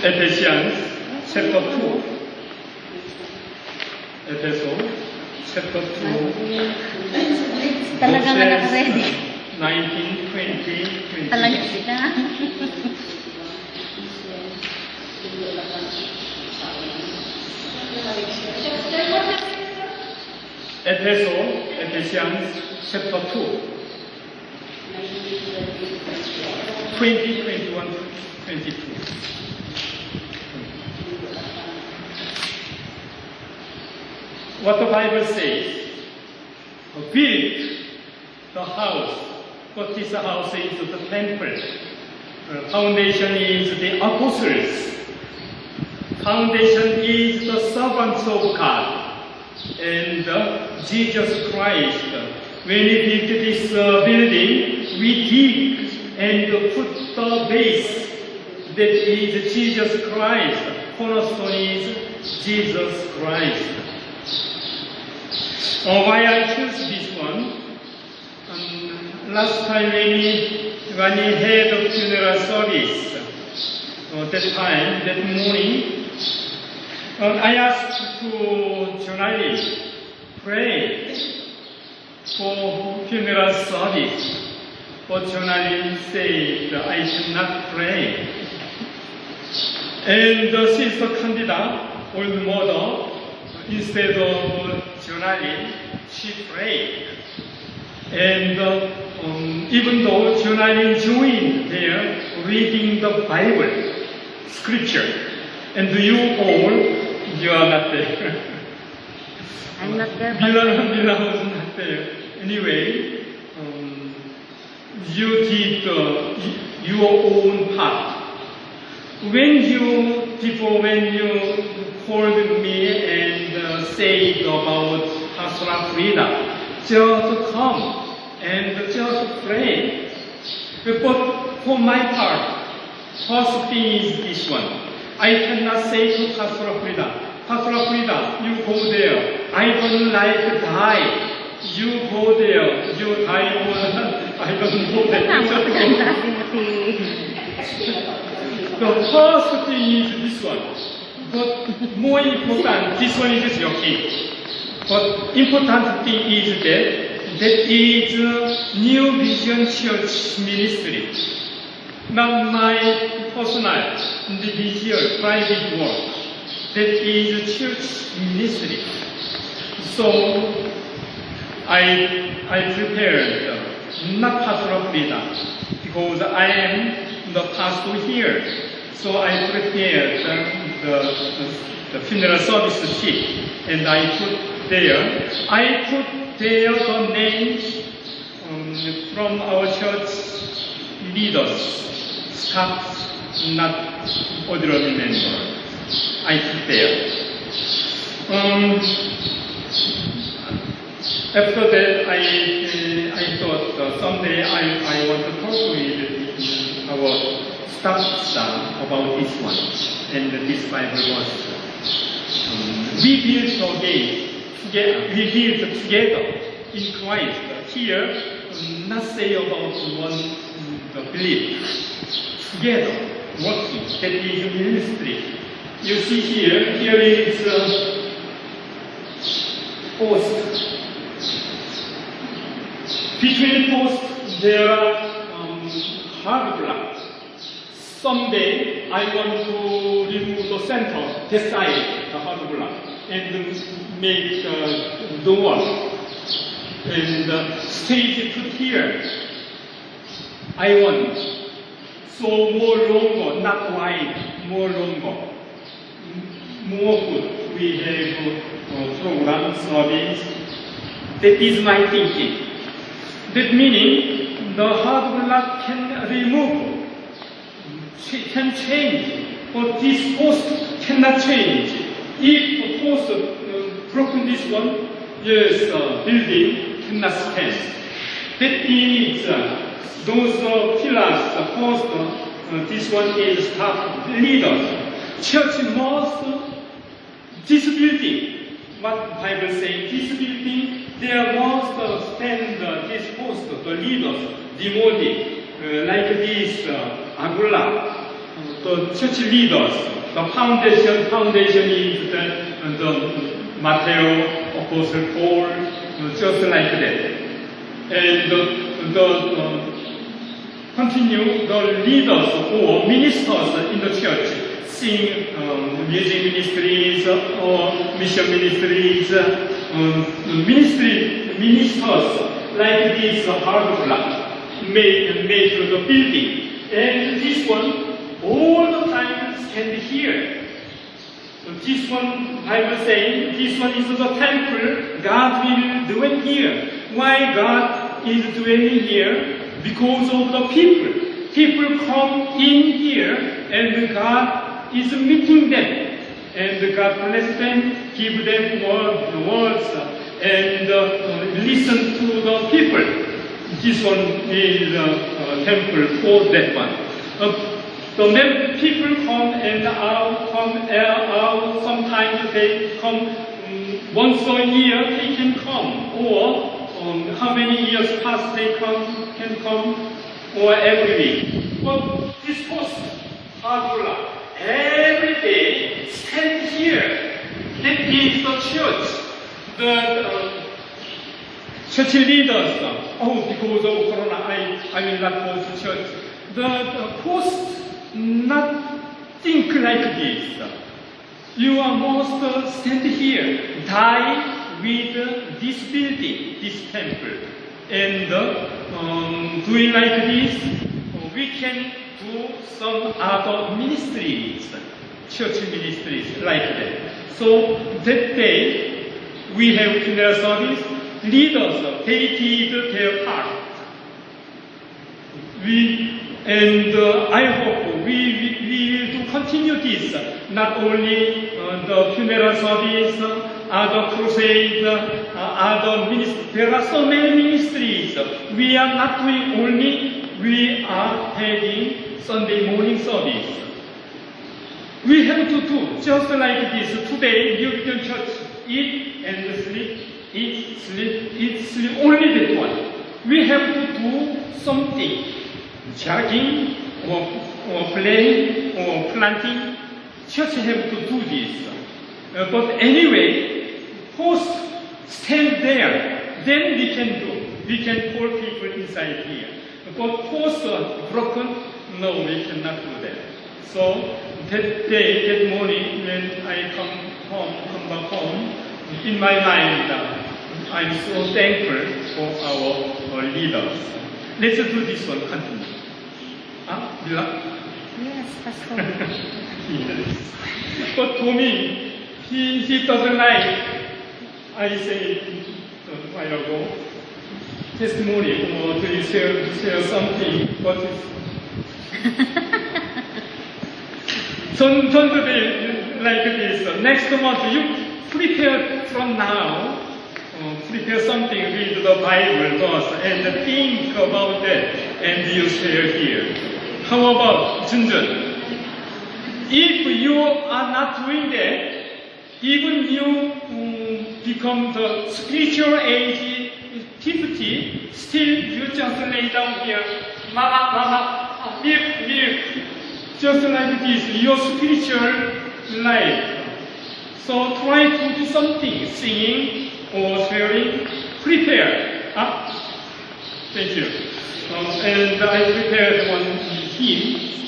Ephesians chapter 2. Ephesians chapter 2. Talagang naka-ready. 19, 20, 20. Talaga sila. Ephesians chapter 2. 20, 21, 22. What the Bible says, build the house, but this house is the temple. Foundation is the apostles. Foundation is the servants of God. And Jesus Christ, when we built this building, we dig and put the base that is Jesus Christ. Cornerstone is Jesus Christ. Why I choose this one? Last time when we had a funeral service, that morning, I asked to journalists pray for funeral service. But journalists said I should not pray. And Sister Candida, old mother, instead of journaling, she prayed. And even though journaling joined there, reading the Bible, scripture, and you all, you are not there. I'm not there. Mila was not there. Anyway, you did your own part. When you called me and said about Pastor Frida, just come and just pray. But for my part, first thing is this one. I cannot say to Pastor Frida, you go there. I don't like to die. You go there. You die or I don't know that. The first thing is this one. But more important, this one is your king. But important thing is that is New Vision Church Ministry. Not my personal, individual, private work. That is church ministry. So I prepared not Pastor Frida because I am the pastor here. So I prepared the funeral service sheet and I put there the names from our church leaders, staff, not ordinary members. I put there. After that, I thought someday I want to talk with our staff about this one and this Bible verse. We build together in Christ. Here, not say about one belief. Together, working. That is ministry. You see here is post. Between posts, there are hard blocks. Someday, I want to remove the center, this side, the hard block, and make door. And stage put here. I want. So more longer, not wide, more longer. More good. We have program service. That is my thinking. That meaning the hard block can remove, can change, but this post cannot change. If the post broken this one, yes, building cannot stand. That is those pillars, post, this one is top leaders. Church must, this building, what Bible says, this building, there must stand this post, the leaders, demoted, like this, Agula, the church leaders. The foundation is the Matthew, Apostle Paul, just like that. And continue the leaders or ministers in the church, sing music ministries or mission ministries, ministers like this hard block made to the building. And this one all the time stand here. This one, Bible saying, this one is the temple God will dwell here. Why God is dwelling here? Because of the people. People come in here and God is meeting them. And God bless them, give them words, and listen to the people. This one is a temple for that one. The people come and out, sometimes they come once a year, they can come, or how many years past they can come, or every week. But this post, Hagula, every day stand here. That is the church. The church leaders, because of Corona, I will not go to church. The post not think like this. You must stand here, die with this building, this temple. And doing like this, we can do some other ministries, church ministries like that. So that day, we have funeral service, leaders, they did their part. I hope we will continue this, not only the funeral service, other crusade, other ministries. There are so many ministries. We are not doing only, we are having Sunday morning service. We have to do just like this. Today, New Vision Church, eat and sleep, eat, sleep, eat, sleep, only that one. We have to do something, jogging, or playing, or planting. Church have to do this. But anyway, post stand there, then we can do. We can call people inside here. But post broken, no, we cannot do that. So that day, that morning, when I come back home, in my mind, I'm so thankful for our leaders. Let's do this one, continue. Mila? Yes, Pastor. Yes. But for me, he doesn't like, I said a while ago, testimony, or to share something, but don't do it like this. Next month, you prepare from now, prepare something, read the Bible verse, and think about that, and you share here. How about Junjun? If you are not doing that, even you become the spiritual age 50, still you just lay down here, mama, milk, just like this, your spiritual life. So try to do something, singing or sharing, prepare. Thank you. And I prepared one hymn.